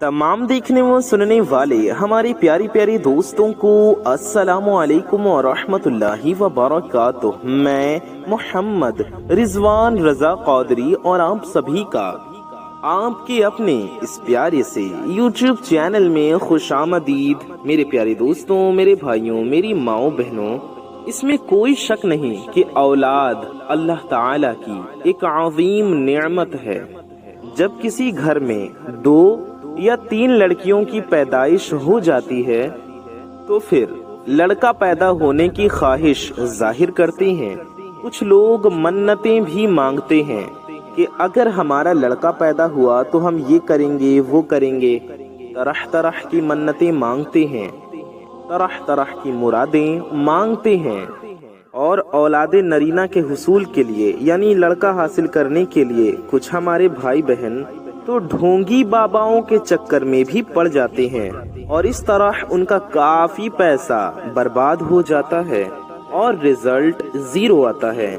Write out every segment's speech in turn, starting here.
तमाम देखने व सुनने वाले हमारे प्यारी प्यारी दोस्तों को अस्सलामु अलैकुम व रहमतुल्लाहि व बरकातुह। मैं मोहम्मद रिजवान रजा कौदरी और आप सभी का आपके अपने इस प्यारे से YouTube चैनल में खुशामदीद। मेरे प्यारे दोस्तों, मेरे भाइयों, मेरी माओ बहनों, इसमें कोई शक नहीं कि औलाद अल्लाह ताला की एक अज़ीम नेमत है। जब किसी घर में 2 या 3 लड़कियों की पैदाइश हो जाती है तो फिर लड़का पैदा होने की ख्वाहिश जाहिर करते हैं। कुछ लोग मन्नतें भी मांगते हैं कि अगर हमारा लड़का पैदा हुआ तो हम ये करेंगे वो करेंगे। तरह तरह की मन्नतें मांगते हैं, तरह तरह की मुरादें मांगते हैं। और औलादे नरीना के हुसूल के लिए यानी लड़का हासिल करने के लिए कुछ हमारे भाई बहन तो ढोंगी बाबाओं के चक्कर में भी पड़ जाते हैं और इस तरह उनका काफी पैसा बर्बाद हो जाता है और रिजल्ट 0 आता है।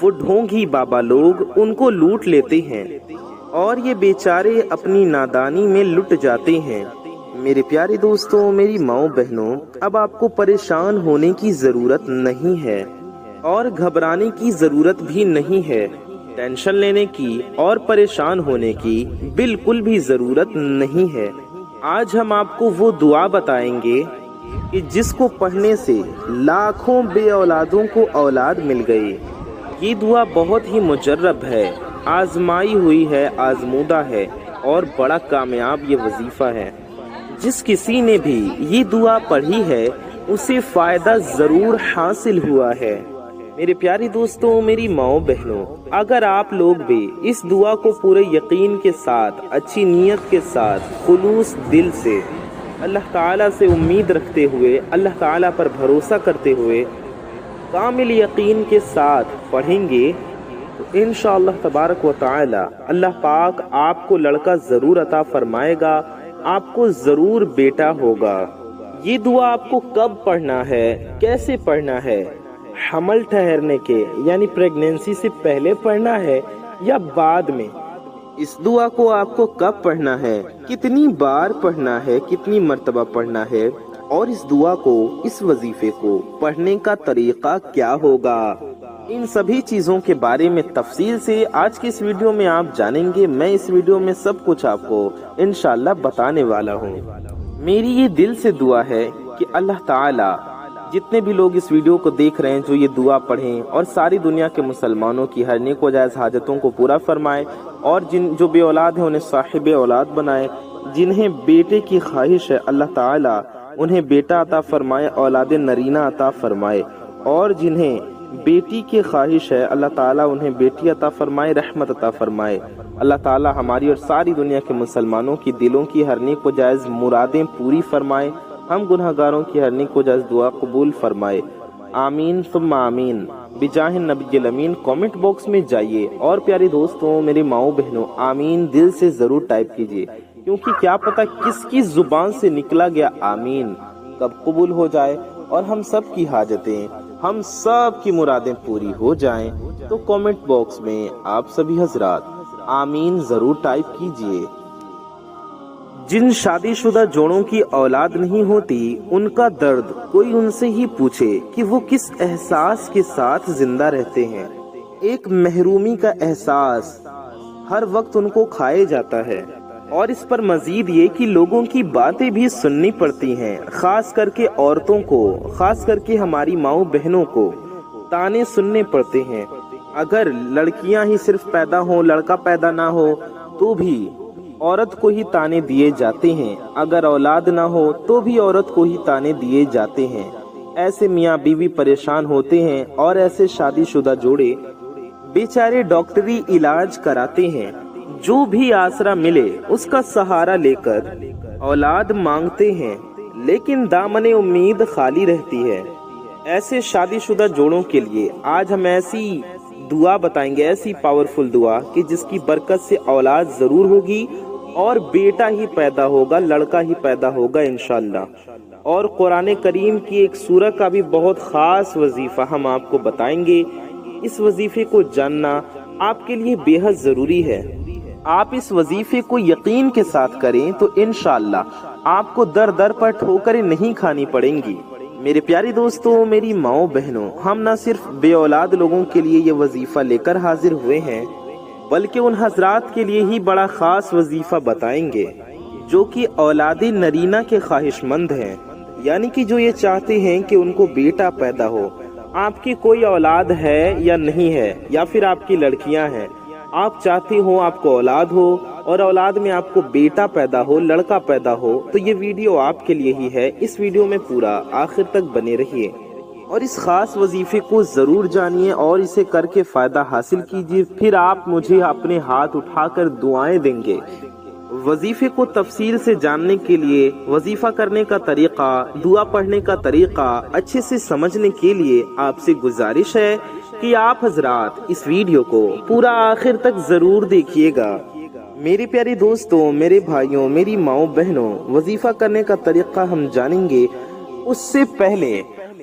वो ढोंगी बाबा लोग उनको लूट लेते हैं और ये बेचारे अपनी नादानी में लुट जाते हैं। मेरे प्यारे दोस्तों, मेरी माओ बहनों, अब आपको परेशान होने की जरूरत नहीं है और घबराने की जरूरत भी नहीं है। टेंशन लेने की और परेशान होने की बिल्कुल भी जरूरत नहीं है। आज हम आपको वो दुआ बताएंगे कि जिसको पढ़ने से लाखों बे औलादों को औलाद मिल गई। ये दुआ बहुत ही मुजर्रब है, आजमाई हुई है, आजमूदा है और बड़ा कामयाब ये वजीफा है। जिस किसी ने भी ये दुआ पढ़ी है उसे फायदा जरूर हासिल हुआ है। मेरे प्यारे दोस्तों, मेरी माओ बहनों, अगर आप लोग भी इस दुआ को पूरे यकीन के साथ, अच्छी नीयत के साथ, खुलूस दिल से, अल्लाह ताला से उम्मीद रखते हुए, अल्लाह ताला पर भरोसा करते हुए, कामिल यकीन के साथ पढ़ेंगे तो इंशाअल्लाह तबारक व तआला अल्लाह पाक आपको लड़का जरूर अता फरमाएगा, आपको जरूर बेटा होगा। ये दुआ आपको कब पढ़ना है, कैसे पढ़ना है? हमल ठहरने के यानी प्रेगनेंसी से पहले पढ़ना है या बाद में? इस दुआ को आपको कब पढ़ना है, कितनी बार पढ़ना है, कितनी मर्तबा पढ़ना है और इस दुआ को, इस वजीफे को पढ़ने का तरीका क्या होगा, इन सभी चीजों के बारे में तफसील से आज की इस वीडियो में आप जानेंगे। मैं इस वीडियो में सब कुछ आपको इंशाअल्लाह बताने वाला हूँ। मेरी ये दिल से दुआ है कि अल्लाह ताला जितने भी लोग इस वीडियो को देख रहे हैं जो ये दुआ पढ़ें और सारी दुनिया के मुसलमानों की हर नेक व जायज़ हाजतों को पूरा फरमाए और जो बे औलाद हैं उन्हें साहिब औलाद बनाए। जिन्हें बेटे की ख्वाहिश है अल्लाह ताला उन्हें बेटा अता फरमाए, औलाद नरीना अता फरमाए। और जिन्हें बेटी की ख्वाहिश है अल्लाह ताला उन्हें बेटी अता फरमाए, रहमत अता फरमाए। अल्लाह ताला हमारी और सारी दुनिया के मुसलमानों की दिलों की हर नेक व जायज़ मुरादें पूरी फरमाए। हम गुनहगारों की हर नेक व जायज़ दुआ कबूल फरमाए। आमीन सुम्मा आमीन बिजाह नबील अमीन। कमेंट बॉक्स में जाइए और प्यारे दोस्तों, मेरे माओ बहनों, आमीन दिल से जरूर टाइप कीजिए, क्योंकि क्या पता किसकी जुबान से निकला गया आमीन कब कबूल हो जाए और हम सब की हाजतें, हम सब की मुरादें पूरी हो जाएं। तो कमेंट बॉक्स में आप सभी हजरात आमीन जरूर टाइप कीजिए। जिन शादीशुदा जोड़ों की औलाद नहीं होती उनका दर्द कोई उनसे ही पूछे कि वो किस एहसास के साथ जिंदा रहते हैं। एक महरूमी का एहसास हर वक्त उनको खाए जाता है और इस पर मजीद ये कि लोगों की बातें भी सुननी पड़ती हैं, खास करके औरतों को, खास करके हमारी माओ बहनों को ताने सुनने पड़ते हैं। अगर लड़कियां ही सिर्फ पैदा हो, लड़का पैदा ना हो तो भी औरत को ही ताने दिए जाते हैं। अगर औलाद ना हो तो भी औरत को ही ताने दिए जाते हैं। ऐसे मियाँ बीवी परेशान होते हैं और ऐसे शादीशुदा जोड़े बेचारे डॉक्टरी इलाज कराते हैं। जो भी आसरा मिले उसका सहारा लेकर औलाद मांगते हैं, लेकिन दामने उम्मीद खाली रहती है। ऐसे शादीशुदा जोड़ों के लिए आज हम ऐसी दुआ बताएंगे, ऐसी पावरफुल दुआ कि जिसकी बरकत से औलाद जरूर होगी और बेटा ही पैदा होगा, लड़का ही पैदा होगा इंशाअल्लाह। और कुरान करीम की एक सूरह का भी बहुत खास वजीफा हम आपको बताएंगे। इस वजीफे को जानना आपके लिए बेहद जरूरी है। आप इस वजीफे को यकीन के साथ करें तो इंशाअल्लाह आपको दर दर पर ठोकरें नहीं खानी पड़ेंगी। मेरे प्यारे दोस्तों, मेरी माओ बहनों, हम न सिर्फ बे औलाद लोगों के लिए ये वजीफा लेकर हाजिर हुए हैं, बल्कि उन हजरात के लिए ही बड़ा खास वजीफा बताएंगे जो कि औलादी नरीना के ख्वाहिशमंद हैं, यानी कि जो ये चाहते हैं कि उनको बेटा पैदा हो। आपकी कोई औलाद है या नहीं है, या फिर आपकी लड़कियां हैं, आप चाहते हो आपको औलाद हो और औलाद में आपको बेटा पैदा हो, लड़का पैदा हो, तो ये वीडियो आपके लिए ही है। इस वीडियो में पूरा आखिर तक बने रहिए और इस खास वजीफे को जरूर जानिए और इसे करके फायदा हासिल कीजिए। फिर आप मुझे अपने हाथ उठाकर दुआएं देंगे। वजीफे को तफसील से जानने के लिए, वजीफा करने का तरीका, दुआ पढ़ने का तरीका अच्छे से समझने के लिए आपसे गुजारिश है कि आप हजरात इस वीडियो को पूरा आखिर तक जरूर देखिएगा। मेरे प्यारे दोस्तों, मेरे भाइयों, मेरी माओ बहनों, वजीफा करने का तरीका हम जानेंगे। उससे पहले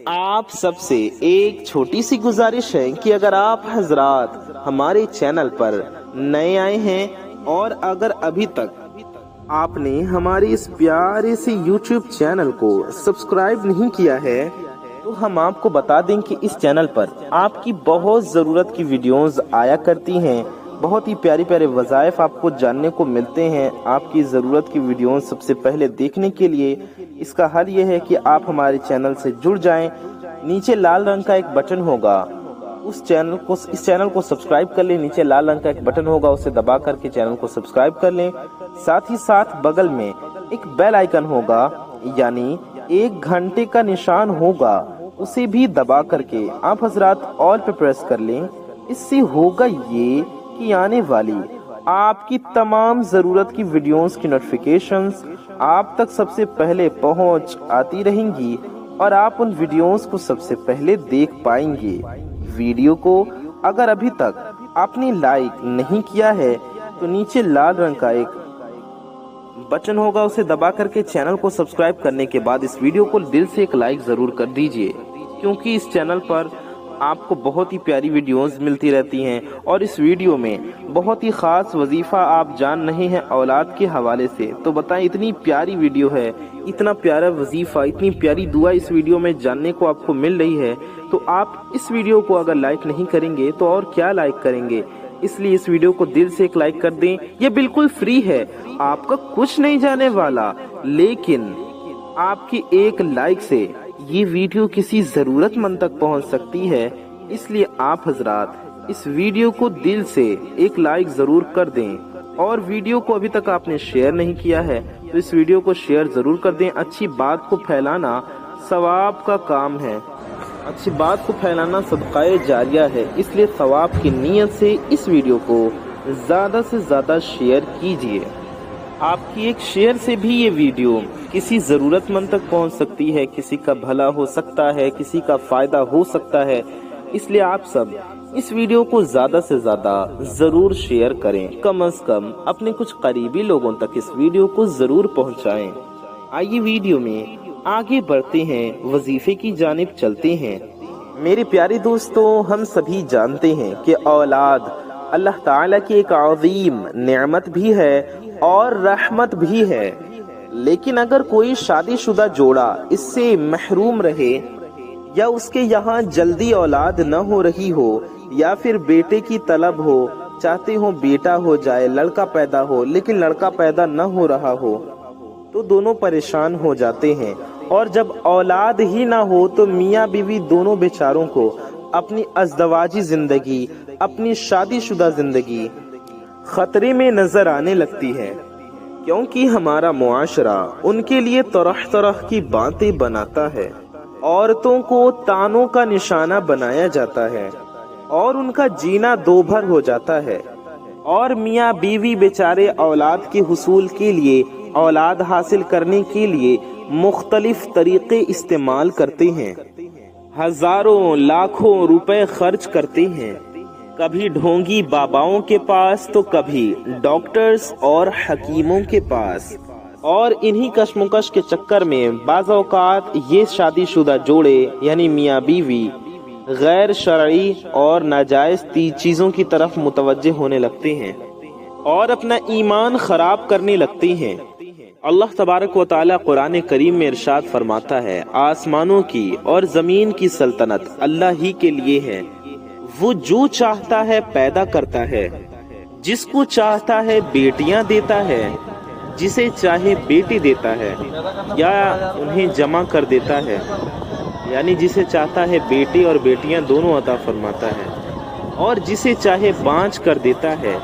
आप सबसे एक छोटी सी गुजारिश है कि अगर आप हजरात हमारे चैनल पर नए आए हैं और अगर अभी तक आपने हमारे इस प्यारे से YouTube चैनल को सब्सक्राइब नहीं किया है, तो हम आपको बता दें कि इस चैनल पर आपकी बहुत ज़रूरत की वीडियोस आया करती हैं। बहुत ही प्यारे प्यारे वज़ाइफ आपको जानने को मिलते हैं। आपकी ज़रूरत की वीडियोस सबसे पहले देखने के लिए इसका हल ये है कि आप हमारे चैनल से जुड़ जाएं। नीचे लाल रंग का एक बटन होगा, इस चैनल को सब्सक्राइब कर लें। नीचे लाल रंग का एक बटन होगा, उसे दबा करके चैनल को सब्सक्राइब कर लें। साथ ही साथ बगल में एक बेल आइकन होगा, यानी 1 घंटे का निशान होगा, उसे भी दबा करके आप हजरात ऑल पे प्रेस कर लें। इससे होगा ये कि आने वाली आपकी तमाम जरूरत की वीडियोस की नोटिफिकेशंस आप तक सबसे पहले पहुंच आती रहेंगी और आप उन वीडियोस को सबसे पहले देख पाएंगे। वीडियो को अगर अभी तक आपने लाइक नहीं किया है तो नीचे लाल रंग का एक बटन होगा, उसे दबा करके चैनल को सब्सक्राइब करने के बाद इस वीडियो को दिल से एक लाइक जरूर कर दीजिए, क्योंकि इस चैनल पर आपको बहुत ही प्यारी वीडियोस मिलती रहती हैं और इस वीडियो में बहुत ही खास वजीफा आप जान रहे हैं औलाद के हवाले से। तो बताएं, इतनी प्यारी वीडियो है, इतना प्यारा वजीफा, इतनी प्यारी दुआ इस वीडियो में जानने को आपको मिल रही है, तो आप इस वीडियो को अगर लाइक नहीं करेंगे तो और क्या लाइक करेंगे। इसलिए इस वीडियो को दिल से एक लाइक कर दें। ये बिल्कुल फ्री है, आपका कुछ नहीं जाने वाला, लेकिन आपकी एक लाइक से ये वीडियो किसी जरूरतमंद तक पहुंच सकती है। इसलिए आप हजरात इस वीडियो को दिल से एक लाइक जरूर कर दें और वीडियो को अभी तक आपने शेयर नहीं किया है तो इस वीडियो को शेयर जरूर कर दें। अच्छी बात को फैलाना सवाब का काम है, अच्छी बात को फैलाना सदकाए जारिया है। इसलिए सवाब की नीयत से इस वीडियो को ज्यादा से ज्यादा शेयर कीजिए। आपकी एक शेयर से भी ये वीडियो किसी जरूरतमंद तक पहुंच सकती है, किसी का भला हो सकता है, किसी का फायदा हो सकता है। इसलिए आप सब इस वीडियो को ज्यादा से ज्यादा जरूर शेयर करें, कम से कम अपने कुछ करीबी लोगों तक इस वीडियो को जरूर पहुंचाएं। आइए वीडियो में आगे बढ़ते हैं, वजीफे की जानिब चलते हैं। मेरे प्यारे दोस्तों, हम सभी जानते हैं कि औलाद अल्लाह ताला की एक अज़ीम नेमत भी है और रहमत भी है। लेकिन अगर कोई शादीशुदा जोड़ा इससे महरूम रहे या उसके यहाँ जल्दी औलाद न हो रही हो या फिर बेटे की तलब हो, चाहते हो बेटा हो जाए, लड़का पैदा हो, लेकिन लड़का पैदा न हो रहा हो, तो दोनों परेशान हो जाते हैं। और जब औलाद ही ना हो तो मियाँ बीवी दोनों बेचारों को अपनी अज़दवाजी जिंदगी, अपनी शादीशुदा जिंदगी खतरे में नजर आने लगती है, क्योंकि हमारा मुआशरा उनके लिए तरह तरह की बातें बनाता है। औरतों को तानों का निशाना बनाया जाता है और उनका जीना दोभर हो जाता है। और मियाँ बीवी बेचारे औलाद के हुसूल के लिए, औलाद हासिल करने के लिए मुख्तलिफ तरीके इस्तेमाल करते हैं, हजारों लाखों रुपए खर्च करते हैं, कभी ढोंगी बाबाओं के पास तो कभी डॉक्टर्स और हकीमों के पास। और इन्हीं कशमकश के चक्कर में बाज़ औक़ात ये शादीशुदा जोड़े यानी मियाँ बीवी गैर शरई और नाजायज़ चीज़ों की तरफ मुतवज्जे होने लगते हैं। اور اپنا ایمان خراب کرنے لگتے ہیں۔ اللہ تبارک و تعالی قرآن کریم میں ارشاد فرماتا ہے، آسمانوں کی اور زمین کی سلطنت اللہ ہی کے لیے ہے، وہ جو چاہتا ہے پیدا کرتا ہے، جس کو چاہتا ہے بیٹیاں دیتا ہے، جسے چاہے بیٹی دیتا ہے یا انہیں جمع کر دیتا ہے، یعنی جسے چاہتا ہے بیٹی اور بیٹیاں دونوں عطا فرماتا ہے، اور جسے چاہے بانجھ کر دیتا ہے۔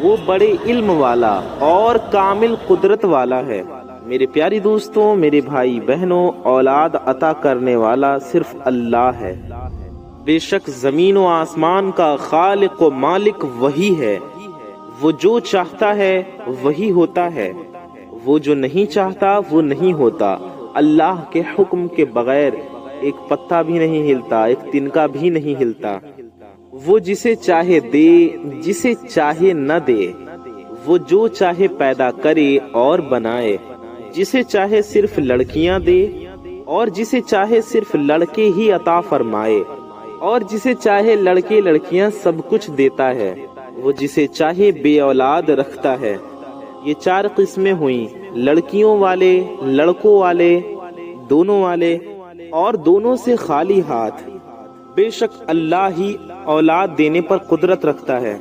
وہ بڑے علم والا اور کامل قدرت والا ہے۔ میرے پیاری دوستوں، میرے بھائی بہنوں، اولاد عطا کرنے والا صرف اللہ ہے۔ بے شک زمین و آسمان کا خالق و مالک وہی ہے۔ وہ جو چاہتا ہے وہی ہوتا ہے، وہ جو نہیں چاہتا وہ نہیں ہوتا۔ اللہ کے حکم کے بغیر ایک پتا بھی نہیں ہلتا، ایک تنکا بھی نہیں ہلتا۔ وہ جسے چاہے دے، جسے چاہے نہ دے، وہ جو چاہے پیدا کرے اور بنائے، جسے چاہے صرف لڑکیاں دے اور جسے چاہے صرف لڑکے ہی عطا فرمائے، اور جسے چاہے لڑکے لڑکیاں سب کچھ دیتا ہے۔ وہ جسے چاہے بے اولاد رکھتا ہے۔ یہ 4 قسمیں ہوئیں، لڑکیوں والے، لڑکوں والے، دونوں والے اور دونوں سے خالی ہاتھ۔ بے شک اللہ ہی اولاد دینے پر قدرت رکھتا ہے۔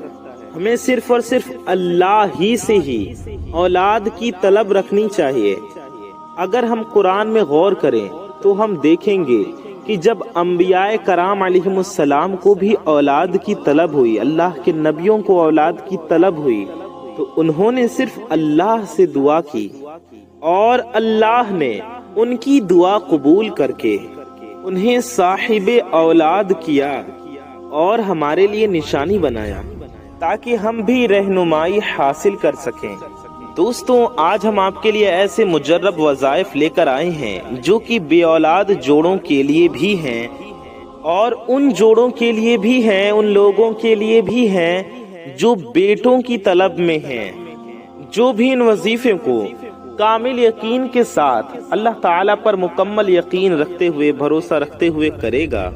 ہمیں صرف اور صرف اللہ ہی سے ہی اولاد کی طلب رکھنی چاہیے۔ اگر ہم قرآن میں غور کریں تو ہم دیکھیں گے کہ جب انبیاء کرام علیہم السلام کو بھی اولاد کی طلب ہوئی، اللہ کے نبیوں کو اولاد کی طلب ہوئی، تو انہوں نے صرف اللہ سے دعا کی اور اللہ نے ان کی دعا قبول کر کے انہیں صاحب اولاد کیا اور ہمارے لیے نشانی بنایا تاکہ ہم بھی رہنمائی حاصل کر سکیں۔ دوستوں، آج ہم آپ کے لیے ایسے مجرب وظائف لے کر آئے ہیں جو کہ بے اولاد جوڑوں کے لیے بھی ہیں اور ان جوڑوں کے لیے بھی ہیں، ان لوگوں کے لیے بھی ہیں جو بیٹوں کی طلب میں ہیں۔ جو بھی ان وظیفے کو کامل یقین کے ساتھ اللہ تعالیٰ پر مکمل یقین رکھتے ہوئے، بھروسہ رکھتے ہوئے کرے گا،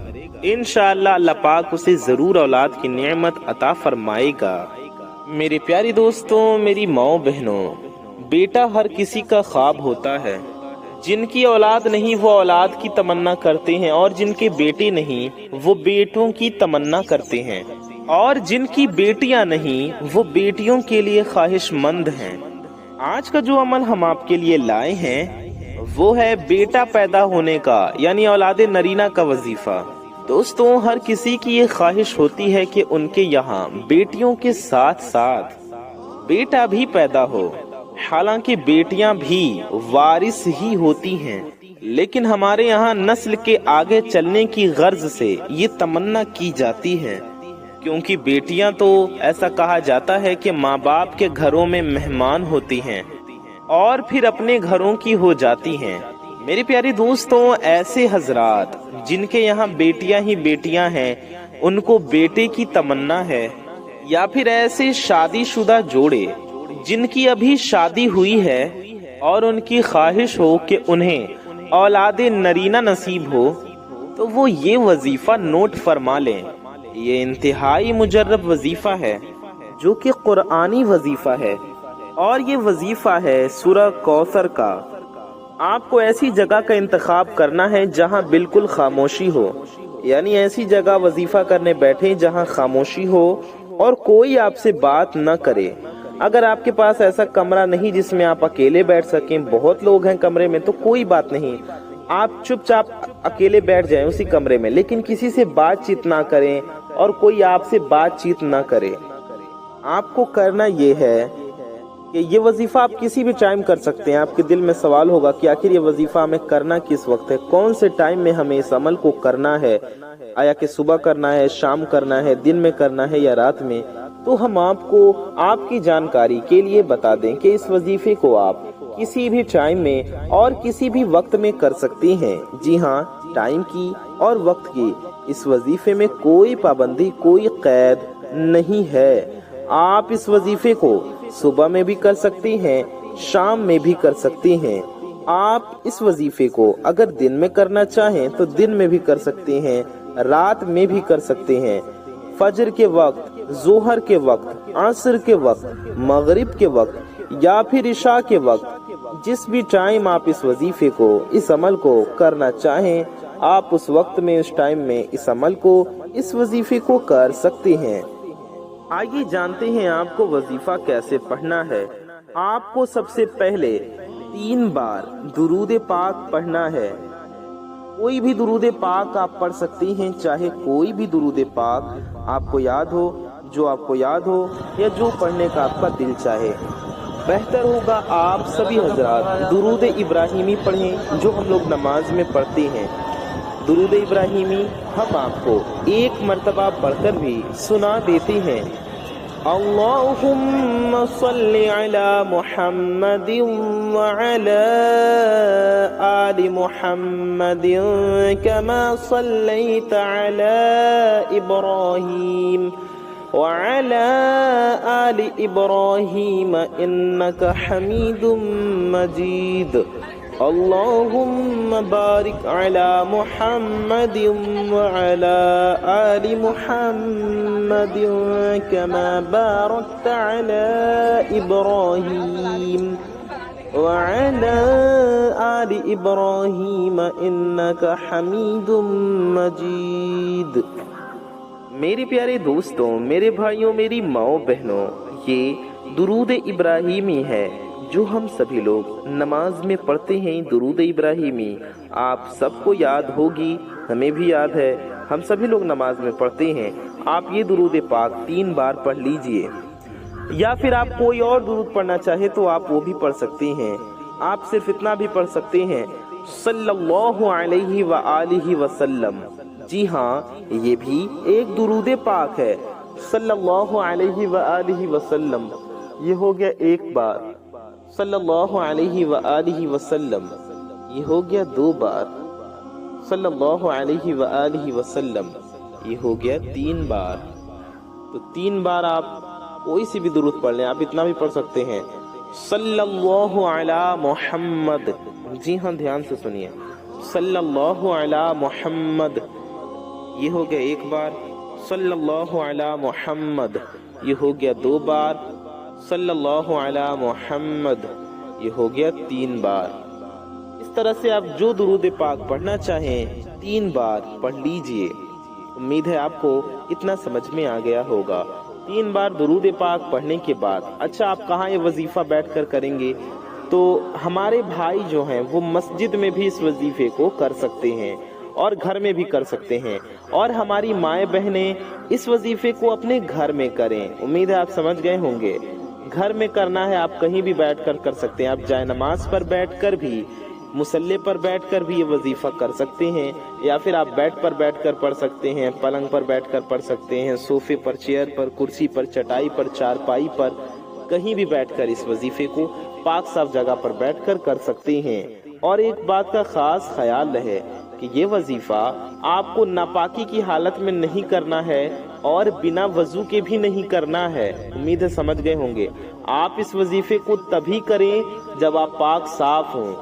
انشاءاللہ اللہ پاک اسے ضرور اولاد کی نعمت عطا فرمائے گا۔ میرے پیاری دوستوں، میری ماؤں بہنوں، بیٹا ہر کسی کا خواب ہوتا ہے۔ جن کی اولاد نہیں وہ اولاد کی تمنا کرتے ہیں، اور جن کے بیٹے نہیں وہ بیٹوں کی تمنا کرتے ہیں، اور جن کی بیٹیاں نہیں وہ بیٹیوں کے لیے خواہش مند ہیں۔ آج کا جو عمل ہم آپ کے لیے لائے ہیں وہ ہے بیٹا پیدا ہونے کا، یعنی اولاد نرینہ کا وظیفہ۔ دوستوں، ہر کسی کی یہ خواہش ہوتی ہے کہ ان کے یہاں بیٹیوں کے ساتھ ساتھ بیٹا بھی پیدا ہو، حالانکہ بیٹیاں بھی وارث ہی ہوتی ہیں، لیکن ہمارے یہاں نسل کے آگے چلنے کی غرض سے یہ تمنا کی جاتی ہے، کیونکہ بیٹیاں تو ایسا کہا جاتا ہے کہ ماں باپ کے گھروں میں مہمان ہوتی ہیں اور پھر اپنے گھروں کی ہو جاتی ہیں۔ میری پیاری دوستوں، ایسے حضرات جن کے یہاں بیٹیاں ہی بیٹیاں ہیں، ان کو بیٹے کی تمنا ہے، یا پھر ایسے شادی شدہ جوڑے جن کی ابھی شادی ہوئی ہے اور ان کی خواہش ہو کہ انہیں اولاد نرینہ نصیب ہو، تو وہ یہ وظیفہ نوٹ فرما لیں۔ یہ انتہائی مجرب وظیفہ ہے جو کہ قرآنی وظیفہ ہے، اور یہ وظیفہ ہے سورہ کوثر کا۔ آپ کو ایسی جگہ کا انتخاب کرنا ہے جہاں بالکل خاموشی ہو، یعنی ایسی جگہ وظیفہ کرنے بیٹھیں جہاں خاموشی ہو اور کوئی آپ سے بات نہ کرے۔ اگر آپ کے پاس ایسا کمرہ نہیں جس میں آپ اکیلے بیٹھ سکیں، بہت لوگ ہیں کمرے میں، تو کوئی بات نہیں، آپ چپ چاپ اکیلے بیٹھ جائیں اسی کمرے میں، لیکن کسی سے بات چیت نہ کریں اور کوئی آپ سے بات چیت نہ کرے۔ آپ کو کرنا یہ ہے کہ یہ وظیفہ آپ کسی بھی ٹائم کر سکتے ہیں۔ آپ کے دل میں سوال ہوگا کہ آخر یہ وظیفہ ہمیں کرنا کس وقت ہے، کون سے ٹائم میں ہمیں اس عمل کو کرنا ہے، آیا کہ صبح کرنا ہے، شام کرنا ہے، دن میں کرنا ہے یا رات میں؟ تو ہم آپ کو آپ کی جانکاری کے لیے بتا دیں کہ اس وظیفے کو آپ کسی بھی ٹائم میں اور کسی بھی وقت میں کر سکتی ہیں۔ جی ہاں، ٹائم کی اور وقت کی اس وظیفے میں کوئی پابندی، کوئی قید نہیں ہے۔ آپ اس وظیفے کو صبح میں بھی کر سکتی ہیں، شام میں بھی کر سکتی ہیں۔ آپ اس وظیفے کو اگر دن میں کرنا چاہیں تو دن میں بھی کر سکتے ہیں، رات میں بھی کر سکتے ہیں، فجر کے وقت، ظہر کے وقت، عصر کے وقت، مغرب کے وقت یا پھر عشاء کے وقت، جس بھی ٹائم آپ اس وظیفے کو، اس عمل کو کرنا چاہیں، آپ اس وقت میں، اس ٹائم میں اس عمل کو، اس وظیفے کو کر سکتے ہیں۔ آئیے جانتے ہیں آپ کو وظیفہ کیسے پڑھنا ہے۔ آپ کو سب سے پہلے 3 بار درود پاک پڑھنا ہے۔ کوئی بھی درود پاک آپ پڑھ سکتے ہیں، چاہے کوئی بھی درود پاک آپ کو یاد ہو، جو آپ کو یاد ہو یا جو پڑھنے کا آپ کا دل چاہے۔ بہتر ہوگا آپ سبھی حضرات درود ابراہیمی پڑھیں، جو ہم لوگ نماز میں پڑھتے ہیں۔ درود ابراہیمی ہم آپ کو 1 مرتبہ پڑھ کر بھی سنا دیتے ہیں۔ اللہم صلی علی محمد وعلی آل محمد کما صلیت علی ابراہیم وعلی آل ابراہیم انک حمید مجید۔ اللہم بارک علی محمد وعلی آل محمد کما بارکت علی ابراہیم وعلی آل ابراہیم انک حمید مجید۔ میرے پیارے دوستوں، میرے بھائیوں، میری ماؤں بہنوں، یہ درود ابراہیمی ہے جو ہم سبھی لوگ نماز میں پڑھتے ہیں۔ درود ابراہیمی آپ سب کو یاد ہوگی، ہمیں بھی یاد ہے، ہم سبھی لوگ نماز میں پڑھتے ہیں۔ آپ یہ درود پاک 3 بار پڑھ لیجئے، یا پھر آپ کوئی اور درود پڑھنا چاہے تو آپ وہ بھی پڑھ سکتے ہیں۔ آپ صرف اتنا بھی پڑھ سکتے ہیں، صلی اللہ علیہ وآلہ وسلم۔ جی ہاں، یہ بھی ایک درود پاک ہے، صلی اللہ علیہ وآلہ وسلم۔ یہ ہو گیا 1 بار، صلی اللہ علیہ وآلہ وسلم۔ یہ ہو گیا 2 بار، صلی اللہ علیہ وآلہ وسلم۔ یہ ہو گیا 3 بار۔ تو 3 بار آپ کوئی سی بھی درود پڑھ لیں، آپ اتنا بھی پڑھ سکتے ہیں، صلی اللہ علی محمد۔ جی ہاں، دھیان سے سنیے، صلی اللہ علی محمد۔ یہ ہو گیا 1 بار، صلی اللہ علی محمد۔ یہ ہو گیا 2 بار، صلی اللہ علی محمد۔ یہ ہو گیا 3 بار۔ اس طرح سے آپ جو درود پاک پڑھنا چاہیں 3 بار پڑھ لیجئے۔ امید ہے آپ کو اتنا سمجھ میں آ گیا ہوگا۔ 3 بار درود پاک پڑھنے کے بعد اچھا آپ کہاں یہ وظیفہ بیٹھ کر کریں گے؟ تو ہمارے بھائی جو ہیں وہ مسجد میں بھی اس وظیفے کو کر سکتے ہیں اور گھر میں بھی کر سکتے ہیں، اور ہماری مائیں بہنیں اس وظیفے کو اپنے گھر میں کریں۔ امید ہے آپ سمجھ گئے ہوں گے۔ گھر میں کرنا ہے، آپ کہیں بھی بیٹھ کر کر سکتے ہیں۔ آپ جائے نماز پر بیٹھ کر بھی، مصلی پر بیٹھ کر بھی یہ وظیفہ کر سکتے ہیں، یا پھر آپ بیڈ پر بیٹھ کر پڑھ سکتے ہیں، پلنگ پر بیٹھ کر پڑھ سکتے ہیں، صوفے پر، چیئر پر، کرسی پر، چٹائی پر، چارپائی پر، کہیں بھی بیٹھ کر اس وظیفے کو پاک صاف جگہ پر بیٹھ کر کر سکتے ہیں۔ اور ایک بات کا خاص خیال رہے کہ یہ وظیفہ آپ کو ناپاکی کی حالت میں نہیں کرنا ہے اور بنا وضو کے بھی نہیں کرنا ہے۔ امید ہے سمجھ گئے ہوں گے۔ آپ اس وظیفے کو تبھی کریں جب آپ پاک صاف ہوں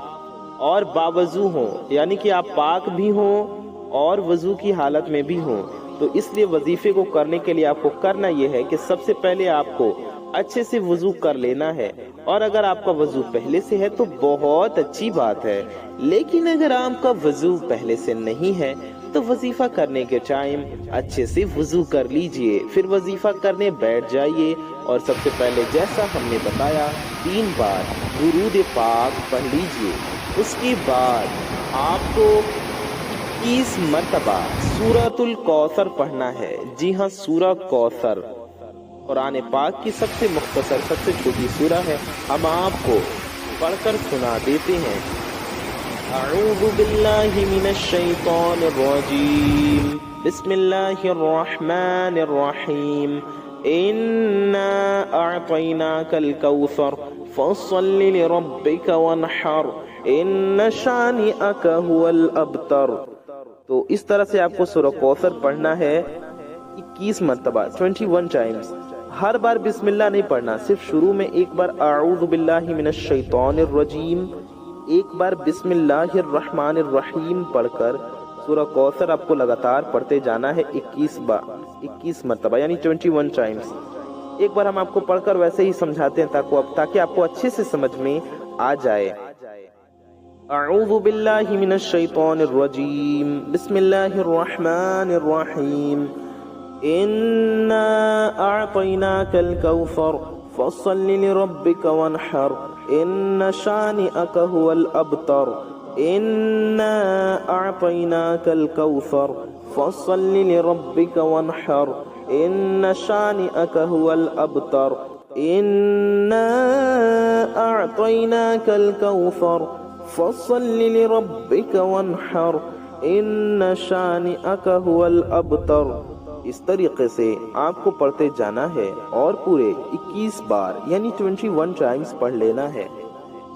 اور باوضو ہوں، یعنی کہ آپ پاک بھی ہوں اور وضو کی حالت میں بھی ہوں۔ تو اس لیے وظیفے کو کرنے کے لیے آپ کو کرنا یہ ہے کہ سب سے پہلے آپ کو اچھے سے وضو کر لینا ہے، اور اگر آپ کا وضو پہلے سے ہے تو بہت اچھی بات ہے، لیکن اگر آپ کا وضو پہلے سے نہیں ہے تو وظیفہ کرنے کے ٹائم اچھے سے وضو کر لیجئے، پھر وظیفہ کرنے بیٹھ جائیے، اور سب سے پہلے جیسا ہم نے بتایا 3 بار درود پاک پڑھ لیجئے۔ اس کے بعد آپ کو 21 مرتبہ سورۃ الکوثر پڑھنا ہے۔ جی ہاں، سورہ کوثر قرآن پاک کی سب سے مختصر، سب سے چھوٹی سورہ ہے۔ ہم آپ کو پڑھ کر سنا دیتے ہیں۔ اعوذ باللہ من الشیطان الرجیم، بسم اللہ الرحمن الرحیم، انا اعطیناک الکوثر فصل لربک وانحر ان شانئک هو الابتر۔ تو اس طرح سے آپ کو سورہ کوثر پڑھنا ہے 21 مرتبہ، 21 ٹائمز۔ ہر بار بسم اللہ نہیں پڑھنا، صرف شروع میں ایک بار اعوذ باللہ من الشیطان الرجیم، ایک بار بسم اللہ الرحمن الرحیم پڑھ کر सूरह कौसर आपको लगातार पढ़ते जाना है 21 मरतबा यानी 21 टाइम्स। एक बार हम आपको पढ़कर वैसे ही समझाते हैं ताकि आपको अच्छे से समझ में आ जाए। अऊज़ु बिल्लाहि मिनश शैतानिर रजीम, बिस्मिल्लाहिर रहमानिर रहीम। इन्ना अअतैनाकल कौसर फसल्लि लिरब्बिका वन्हर, इन्न शानिअका हुवल अबतर। इन्ना अअतैनाकल कौसर फसल्लि लिरब्बिका वन्हर, इन्न शानिअका हुवल अबतर। इन्ना अअतैनाकल कौसर फसल्लि लिरब्बिका वन्हर, इन्न शानिअका हुवल अबतर। इस तरीके से आपको पढ़ते जाना है और पूरे 21 बार यानी 21 टाइम्स पढ़ लेना है।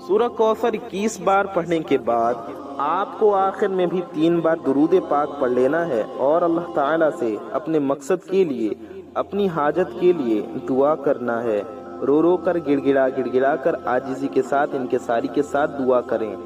सूरह कौसर 21 बार पढ़ने के बाद आपको आखिर में भी 3 बार दुरूद पाक पढ़ लेना है और अल्लाह ताला से अपने मकसद के लिए, अपनी हाजत के लिए दुआ करना है। रो रो कर, गिड़गिड़ा कर, आजिज़ी के साथ, इनकिसारी के साथ दुआ करें।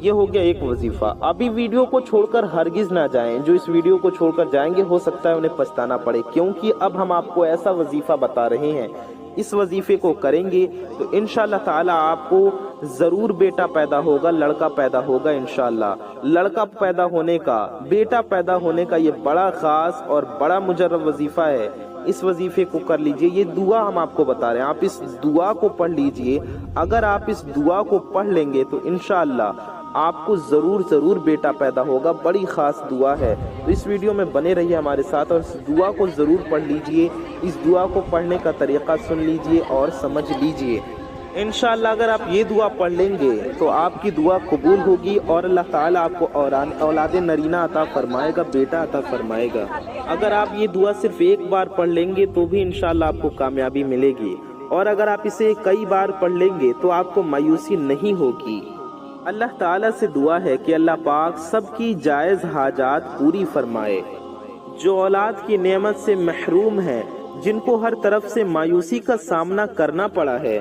ये हो गया एक वजीफा। अभी वीडियो को छोड़कर हरगिज ना जाएं। जो इस वीडियो को छोड़कर जाएंगे हो सकता है उन्हें पछताना पड़े, क्योंकि अब हम आपको ऐसा वजीफा बता रहे हैं, इस वजीफे को करेंगे तो इंशाअल्लाह ताला आपको जरूर बेटा पैदा होगा, लड़का पैदा होगा इंशाअल्लाह। लड़का पैदा होने का, बेटा पैदा होने का ये बड़ा खास और बड़ा मुजर्रब वजीफा है। इस वजीफे को कर लीजिए। ये दुआ हम आपको बता रहे हैं, आप इस दुआ को पढ़ लीजिए। अगर आप इस दुआ को पढ़ लेंगे तो इंशाअल्लाह आपको जरूर बेटा पैदा होगा। बड़ी खास दुआ है, तो इस वीडियो में बने रहिए हमारे साथ और इस दुआ को जरूर पढ़ लीजिए। इस दुआ को पढ़ने का तरीका सुन लीजिए और समझ लीजिए। इंशाअल्लाह अगर आप ये दुआ पढ़ लेंगे तो आपकी दुआ कबूल होगी और अल्लाह ताला आपको औलाद नरीना अता फरमाएगा, बेटा अता फरमाएगा। अगर आप ये दुआ सिर्फ एक बार पढ़ लेंगे तो भी इंशाअल्लाह आपको कामयाबी मिलेगी, और अगर आप इसे कई बार पढ़ लेंगे तो आपको मायूसी नहीं होगी। अल्लाह ताला से दुआ है कि अल्लाह पाक सबकी जायज़ हाजात पूरी फरमाए। जो औलाद की नेमत से महरूम है, जिनको हर तरफ से मायूसी का सामना करना पड़ा है,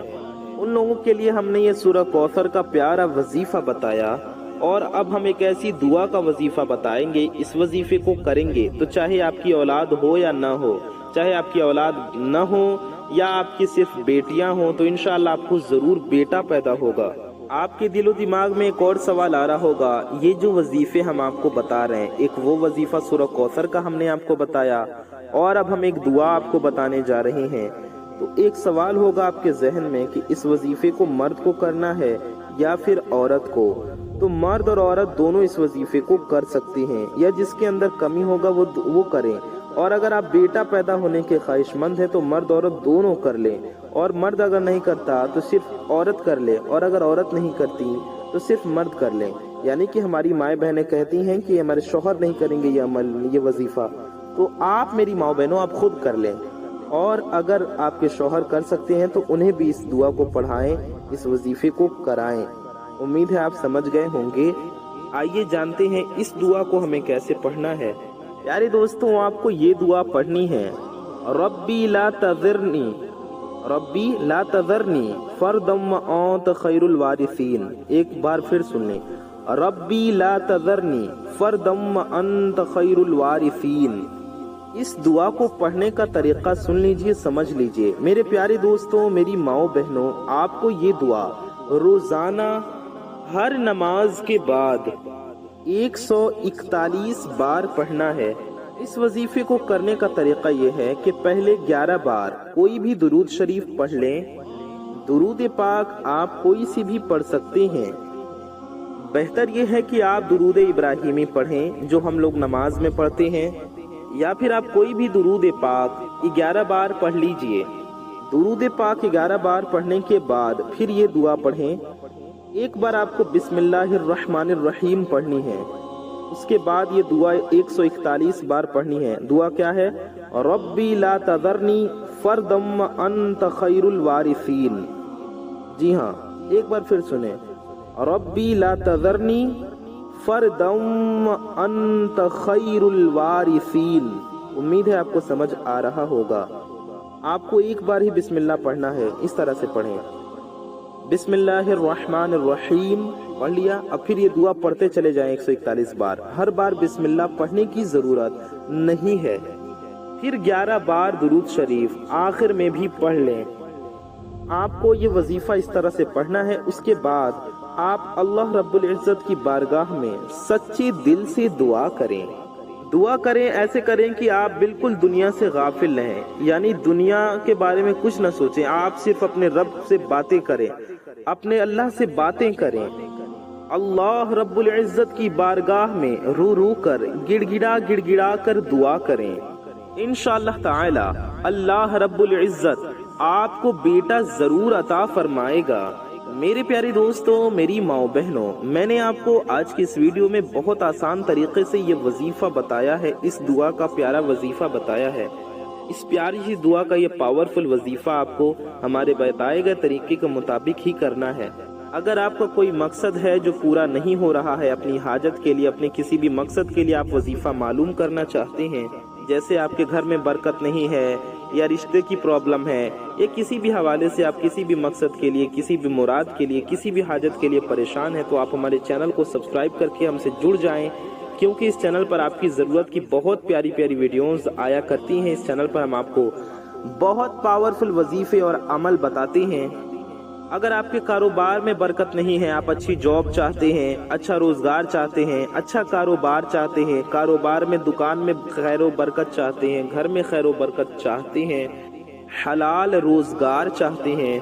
उन लोगों के लिए हमने ये सूरह कौसर का प्यारा वजीफा बताया। और अब हम एक ऐसी दुआ का वजीफा बताएंगे। इस वजीफे को करेंगे तो चाहे आपकी औलाद हो या ना हो, चाहे आपकी औलाद न हो या आपकी सिर्फ बेटियां हो, तो इंशाअल्लाह आपको जरूर बेटा पैदा होगा। आपके दिलो दिमाग में एक और सवाल आ रहा होगा, ये जो वजीफे हम आपको बता रहे हैं, एक वो वजीफा सूरह कौसर का हमने आपको बताया और अब हम एक दुआ आपको बताने जा रहे हैं। तो एक सवाल होगा आपके जहन में कि इस वजीफे को मर्द को करना है या फिर औरत को। तो मर्द और औरत दोनों इस वजीफे को कर सकते हैं, या जिसके अंदर कमी होगा वो करें। और अगर आप बेटा पैदा होने के ख्वाहिशमंद हैं तो मर्द औरत दोनों कर लें, और मर्द अगर नहीं करता तो सिर्फ औरत कर ले, और अगर औरत नहीं करती तो सिर्फ मर्द कर ले। यानी कि हमारी माएँ बहनें कहती हैं कि हमारे शौहर नहीं करेंगे ये अमल, ये वजीफा, तो आप मेरी माँ बहनों आप खुद कर लें। और अगर आपके शौहर कर सकते हैं तो उन्हें भी इस दुआ को पढ़ाएं, इस वजीफे को कराएं। उम्मीद है आप समझ गए होंगे। आइए जानते हैं इस दुआ को हमें कैसे पढ़ना है। प्यारे दोस्तों, आपको ये दुआ पढ़नी है, रब्बी ला तज़रनी फर्दम व अंत खैरुल वारिसीन। एक बार फिर सुन लें, रब्बी ला तज़रनी फर्दम व अंत खैरुल वारिसीन। इस दुआ को पढ़ने का तरीका सुन लीजिए, समझ लीजिए। मेरे प्यारे दोस्तों, मेरी माओ बहनों, आपको ये दुआ रोजाना हर नमाज के बाद 141 बार पढ़ना है। इस वजीफे को करने का तरीका यह है कि पहले 11 बार कोई भी दुरूद शरीफ पढ़ लें। दुरूद पाक आप कोई सी भी पढ़ सकते हैं। बेहतर यह है कि आप दुरूद इब्राहिमी पढ़ें जो हम लोग नमाज में पढ़ते हैं, या फिर आप कोई भी दुरूद पाक 11 बार पढ़ लीजिए। दुरूद पाक 11 बार पढ़ने के बाद फिर ये दुआ पढ़ें। एक बार आपको बिस्मिल्लाहिर्रहमानिर्रहीम पढ़नी है, उसके बाद ये दुआ 141 बार पढ़नी है। दुआ क्या है? रब्बी ला तज़रनी फर्दम अंत खैरुल वारिसीन। जी हाँ, एक बार फिर सुने, रब्बी ला तज़रनी फर्दम अंत खैरुल वारिसीन। उम्मीद है आपको समझ आ रहा होगा। आपको एक बार ही बिस्मिल्लाह पढ़ना है, इस तरह से पढ़ें, बिस्मिल्लाहिर्रहमानिर्रहीम पढ़ लिया, अब फिर ये दुआ पढ़ते चले जाएं 141 बार। हर बार बिस्मिल्लाह पढ़ने की जरूरत नहीं है। फिर 11 बार दुरूद शरीफ आखिर में भी पढ़ लें। आपको ये वजीफा इस तरह से पढ़ना है। उसके बाद आप अल्लाह रब्बुल इज्जत की बारगाह में सच्चे दिल से दुआ करें। ऐसे करें कि आप बिल्कुल दुनिया से गाफिल रहें, यानी दुनिया के बारे में कुछ न सोचें। आप सिर्फ अपने रब से बातें करें, अपने अल्लाह से बातें करें। अल्लाह रब्बुल इज्जत की बारगाह में रू कर गिड़गिड़ा कर दुआ करें। इंशाअल्लाह ताला अल्लाह रब्बुल इज्जत आपको बेटा जरूर अता फरमाएगा। मेरे प्यारे दोस्तों, मेरी माओ बहनों, मैंने आपको आज की इस वीडियो में बहुत आसान तरीके से ये वजीफा बताया है, इस दुआ का प्यारा वजीफा बताया है। इस प्यारी सी दुआ का ये पावरफुल वजीफा आपको हमारे बताए गए तरीके के मुताबिक ही करना है। अगर आपका कोई मकसद है जो पूरा नहीं हो रहा है, अपनी हाजत के लिए, अपने किसी भी मकसद के लिए आप वजीफा मालूम करना चाहते हैं, जैसे आपके घर में बरकत नहीं है या रिश्ते की प्रॉब्लम है या किसी भी हवाले से आप किसी भी मकसद के लिए, किसी भी मुराद के लिए, किसी भी हाजत के लिए परेशान है, तो आप हमारे चैनल को सब्सक्राइब करके हमसे जुड़ जाएं, क्योंकि इस चैनल पर आपकी ज़रूरत की बहुत प्यारी प्यारी वीडियोस आया करती हैं। इस चैनल पर हम आपको बहुत पावरफुल वजीफे और अमल बताते हैं। अगर आपके कारोबार में बरकत नहीं है, आप अच्छी जॉब चाहते हैं, अच्छा रोजगार चाहते हैं, अच्छा कारोबार चाहते हैं, कारोबार में, दुकान में खैर बरकत चाहते हैं, घर में खैर बरकत चाहते हैं, हलाल रोजगार चाहते हैं,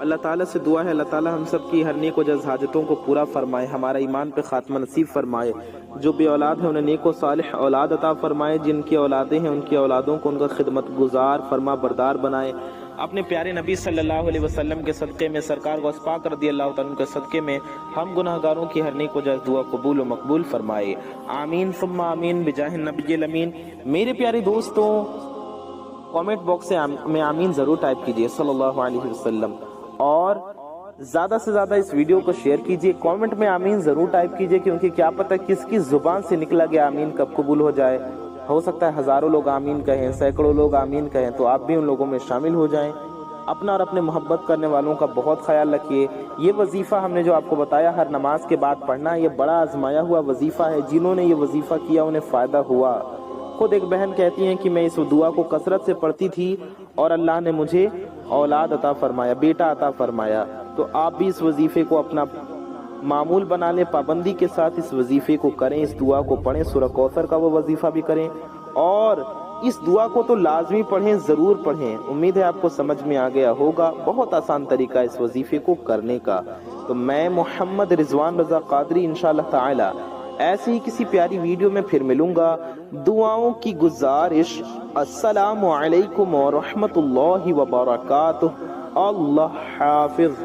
अल्लाह ताला से दुआ है अल्लाह ताला हम सब की हर नेक वजह हाजतों को पूरा फरमाए, हमारा ईमान पे खात्मा नसीब फरमाए। जो बे औलाद है उन्हें नेक व सालिह औलाद अता फरमाए, जिनकी औलादें हैं उनकी औलादों को उनका खिदमत गुजार फरमा बरदार बनाए। अपने प्यारे नबी सल्लल्लाहु अलैहि वसल्लम के सदक़े में, सरकार गौस पाक रज़ी अल्लाह तआला के सदक़े में हम गुनाहगारों की हर नेक वजह दुआ कबूल व मकबूल फरमाए। आमीन सुम्मा आमीन बिजाहि नबिय्यिल अमीन। मेरे प्यारे दोस्तों, कमेंट बॉक्स में आमीन जरूर टाइप कीजिए सल्लल्लाहु अलैहि वसल्लम, और ज्यादा से ज्यादा इस वीडियो को शेयर कीजिए। कमेंट में आमीन जरूर टाइप कीजिए, क्योंकि क्या पता किसकी जुबान से निकला गया आमीन कब कबूल हो जाए। हो सकता है हजारों लोग आमीन कहें, सैकड़ों लोग आमीन कहें, तो आप भी उन लोगों में शामिल हो जाएं। अपना और अपने मोहब्बत करने वालों का बहुत ख्याल रखिए। ये वजीफा हमने जो आपको बताया हर नमाज के बाद पढ़ना, ये बड़ा आजमाया हुआ वजीफा है। जिन्होंने ये वजीफा किया उन्हें फायदा हुआ। खुद एक बहन कहती हैं कि मैं इस दुआ को कसरत से पढ़ती थी और अल्लाह ने मुझे औलाद अता फरमाया, बेटा अता फरमाया। तो आप भी इस वजीफे को अपना मामूल बना लें, पाबंदी के साथ इस वजीफे को करें, इस दुआ को पढ़ें। सूरह कौसर का वो वजीफा भी करें और इस दुआ को तो लाजमी पढ़ें, जरूर पढ़ें। उम्मीद है आपको समझ में आ गया होगा। बहुत आसान तरीका इस वजीफे को करने का। तो मैं मोहम्मद रिजवान रजा कादरी इंशाअल्लाह ताला ऐसी ही किसी प्यारी वीडियो में फिर मिलूंगा। दुआओं की गुजारिश, अस्सलामु अलैकुम व रहमतुल्लाहि व बरकातुहू। अल्लाह हाफिज।